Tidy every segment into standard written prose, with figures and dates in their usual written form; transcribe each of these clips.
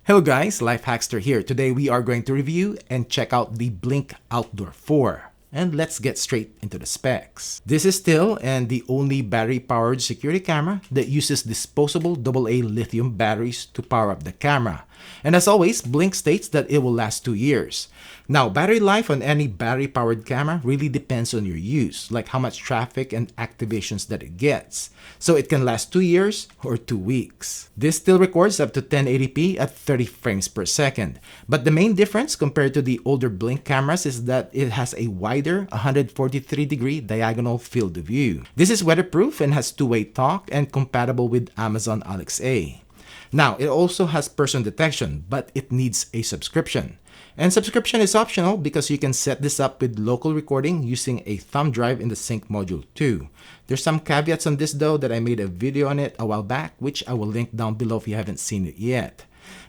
Hello guys, LifeHackster here. Today we are going to review and check out the Blink Outdoor 4. And let's get straight into the specs. This is still and the only battery-powered security camera that uses disposable AA lithium batteries to power up the camera. And as always, Blink states that it will last 2 years. Now, battery life on any battery-powered camera really depends on your use, like how much traffic and activations that it gets. So it can last 2 years or 2 weeks. This still records up to 1080p at 30 frames per second. But the main difference compared to the older Blink cameras is that it has a wider 143-degree diagonal field of view. This is weatherproof and has two-way talk and compatible with Amazon Alexa. Now, it also has person detection, but it needs a subscription. And subscription is optional because you can set this up with local recording using a thumb drive in the sync module too. There's some caveats on this though that I made a video on it a while back, which I will link down below if you haven't seen it yet.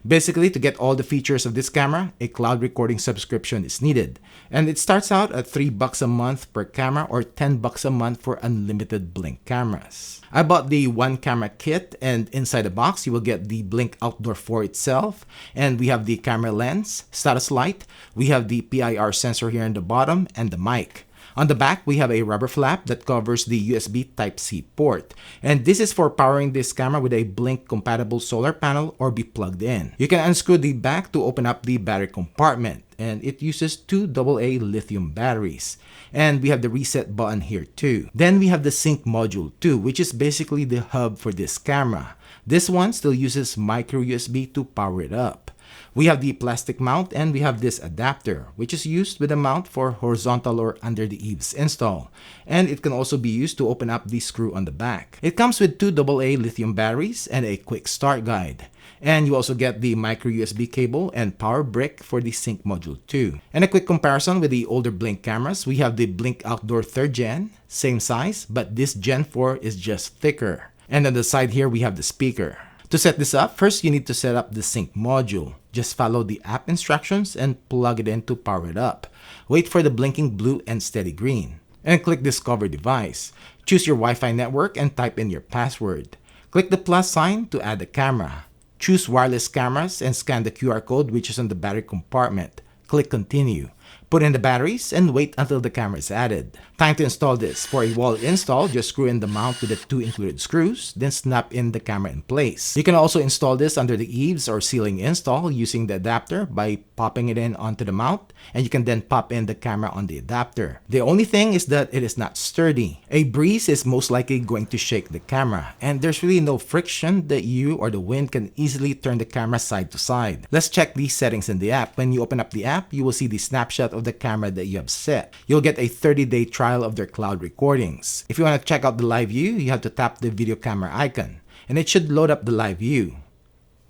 Basically, to get all the features of this camera, a cloud recording subscription is needed. And it starts out at $3 a month per camera or $10 a month for unlimited Blink cameras. I bought the one camera kit, and inside the box you will get the Blink Outdoor 4 itself, and we have the camera lens, status light, we have the PIR sensor here in the bottom, and the mic. On the back, we have a rubber flap that covers the USB Type-C port. And this is for powering this camera with a Blink-compatible solar panel or be plugged in. You can unscrew the back to open up the battery compartment. And it uses two AA lithium batteries. And we have the reset button here too. Then we have the sync module too, which is basically the hub for this camera. This one still uses micro USB to power it up. We have the plastic mount and we have this adapter, which is used with a mount for horizontal or under the eaves install. And it can also be used to open up the screw on the back. It comes with two AA lithium batteries and a quick start guide. And you also get the micro USB cable and power brick for the sync module too. And a quick comparison with the older Blink cameras, we have the Blink Outdoor 3rd Gen, same size, but this Gen 4 is just thicker. And on the side here, we have the speaker. To set this up, first you need to set up the sync module. Just follow the app instructions and plug it in to power it up. Wait for the blinking blue and steady green. And click Discover Device. Choose your Wi-Fi network and type in your password. Click the plus sign to add the camera. Choose wireless cameras and scan the QR code which is on the battery compartment. Click Continue. Put in the batteries and wait until the camera is added. Time to install this. For a wall install, just screw in the mount with the two included screws, then snap in the camera in place. You can also install this under the eaves or ceiling install using the adapter by popping it in onto the mount, and you can then pop in the camera on the adapter. The only thing is that it is not sturdy. A breeze is most likely going to shake the camera, and there's really no friction that you or the wind can easily turn the camera side to side. Let's check these settings in the app. When you open up the app, you will see the snapshot of the camera that you have set. You'll get a 30-day trial of their cloud recordings. If you want to check out the live view, you have to tap the video camera icon, and it should load up the live view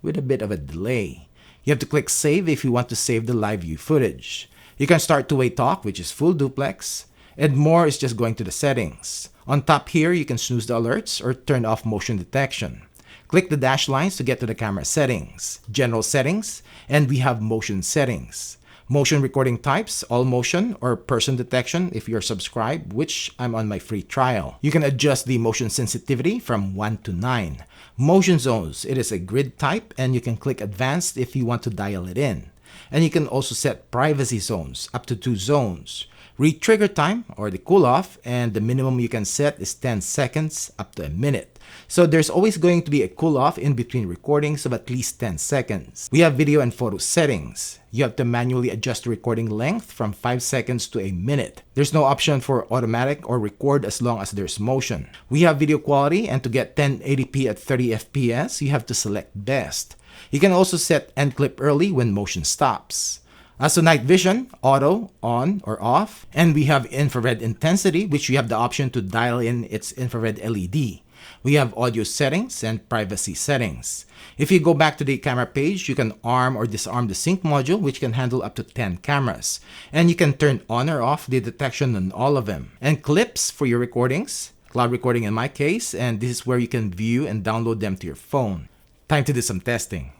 with a bit of a delay. You have to click save if you want to save the live view footage. You can start two-way talk, which is full duplex, and more is just going to the settings. On top here, you can snooze the alerts or turn off motion detection. Click the dash lines to get to the camera settings, general settings, and we have motion settings. Motion recording types, all motion or person detection if you're subscribed, which I'm on my free trial. You can adjust the motion sensitivity from 1 to 9. Motion zones, it is a grid type and you can click advanced if you want to dial it in. And you can also set privacy zones, up to 2 zones. Re-trigger time or the cool off, and the minimum you can set is 10 seconds up to a minute. So there's always going to be a cool off in between recordings of at least 10 seconds. We have video and photo settings. You have to manually adjust the recording length from 5 seconds to a minute. There's no option for automatic or record as long as there's motion. We have video quality, and to get 1080p at 30 FPS, you have to select best. You can also set end clip early when motion stops. As to night vision, auto, on or off, and we have infrared intensity, which you have the option to dial in its infrared LED. We have audio settings and privacy settings. If you go back to the camera page, you can arm or disarm the sync module, which can handle up to 10 cameras. And you can turn on or off the detection on all of them. And clips for your recordings, cloud recording in my case, and this is where you can view and download them to your phone. Time to do some testing.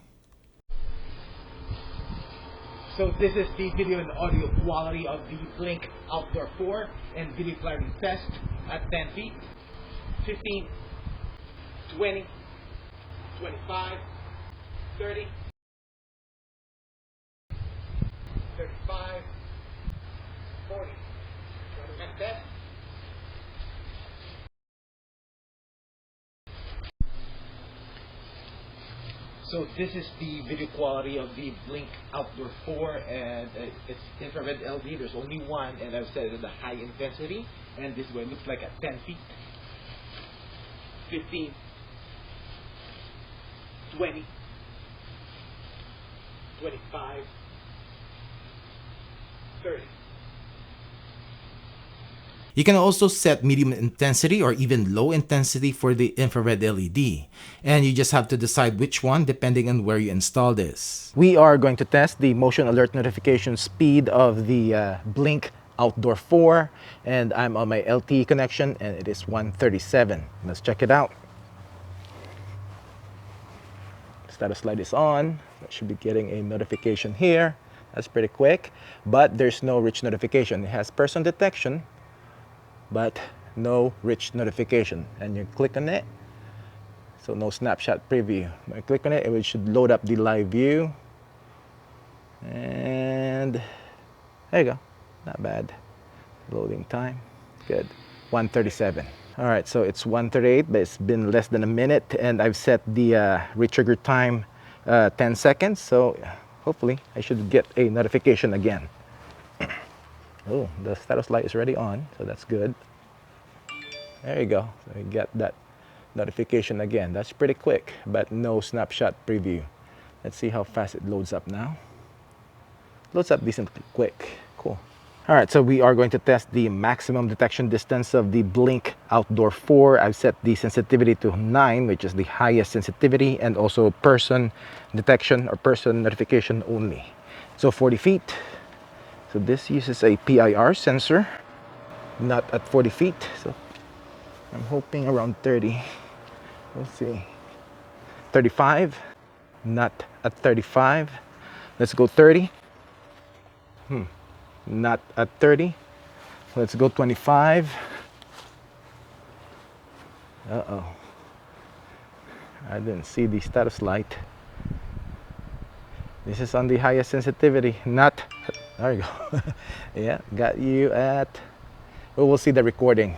So this is the video and audio quality of the Blink Outdoor 4 and video clarity test at 10 feet, 15, 20, 25, 30. So this is the video quality of the Blink Outdoor 4, and it's infrared LED. There's only one, and I've set it at the high intensity, and this is what it looks like at 10 feet, 15, 20, 25, 30. You can also set medium intensity or even low intensity for the infrared LED. And you just have to decide which one depending on where you install this. We are going to test the motion alert notification speed of the Blink Outdoor 4. And I'm on my LTE connection and it is 137. Let's check it out. Status light is on. I should be getting a notification here. That's pretty quick. But there's no rich notification. It has person detection, but no rich notification. And you click on it, so no snapshot preview. When I click on it, it should load up the live view, and there you go. Not bad. Loading time, good. 137. All right, so it's 138, but it's been less than a minute, and I've set the retrigger time 10 seconds, so hopefully I should get a notification again. Oh, the status light is already on, so that's good. There you go. So you get that notification again. That's pretty quick, but no snapshot preview. Let's see how fast it loads up now. Loads up decently quick. Cool. All right, so we are going to test the maximum detection distance of the Blink Outdoor 4. I've set the sensitivity to 9, which is the highest sensitivity, and also person detection or person notification only. So 40 feet. So this uses a PIR sensor, not at 40 feet. So I'm hoping around 30. We'll see. 35, not at 35. Let's go 30. Not at 30. Let's go 25. Uh-oh. I didn't see the status light. This is on the highest sensitivity, not, there you go. Yeah, got you at, well, we'll see the recording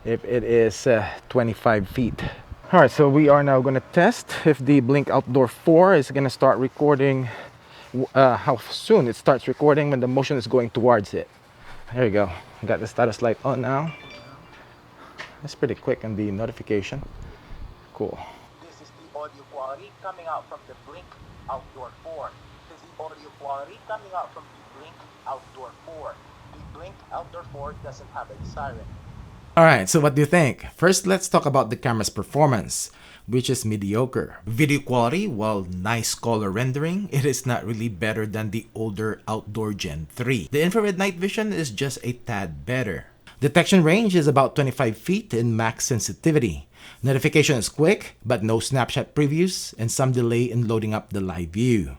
if it is 25 feet. All right, so we are now going to test if the Blink Outdoor 4 is going to start recording, how soon it starts recording when the motion is going towards it. There you go. Got the status light on now. That's pretty quick on the notification. Cool. This is the audio quality coming out from the Blink Outdoor 4. This is the audio quality coming out from the Blink Outdoor 4. The Blink Outdoor 4 doesn't have a siren. Alright, so what do you think? First, let's talk about the camera's performance, which is mediocre. Video quality, while nice color rendering, it is not really better than the older Outdoor Gen 3. The infrared night vision is just a tad better. Detection range is about 25 feet in max sensitivity. Notification is quick, but no snapshot previews and some delay in loading up the live view.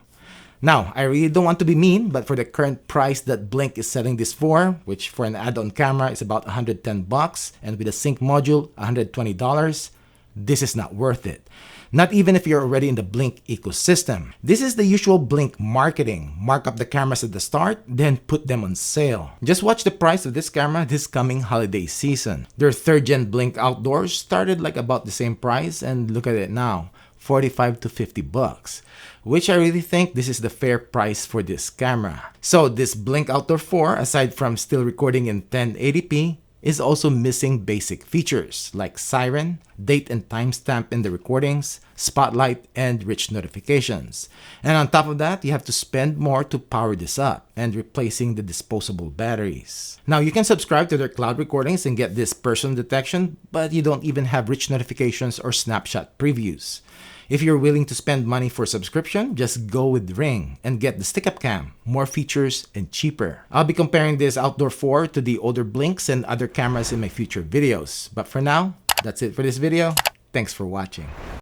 Now, I really don't want to be mean, but for the current price that Blink is selling this for, which for an add-on camera is about $110 and with a sync module $120, this is not worth it. Not even if you're already in the Blink ecosystem. This is the usual Blink marketing. Mark up the cameras at the start, then put them on sale. Just watch the price of this camera this coming holiday season. Their 3rd gen Blink Outdoors started like about the same price, and look at it now, 45 to 50 bucks. Which I really think this is the fair price for this camera. So this Blink Outdoor 4, aside from still recording in 1080p, is also missing basic features like siren, date and timestamp in the recordings, spotlight, and rich notifications. And on top of that, you have to spend more to power this up and replacing the disposable batteries. Now you can subscribe to their cloud recordings and get this person detection, but you don't even have rich notifications or snapshot previews. If you're willing to spend money for subscription, just go with Ring and get the stick-up cam, more features and cheaper. I'll be comparing this Outdoor 4 to the older Blinks and other cameras in my future videos. But for now, that's it for this video. Thanks for watching.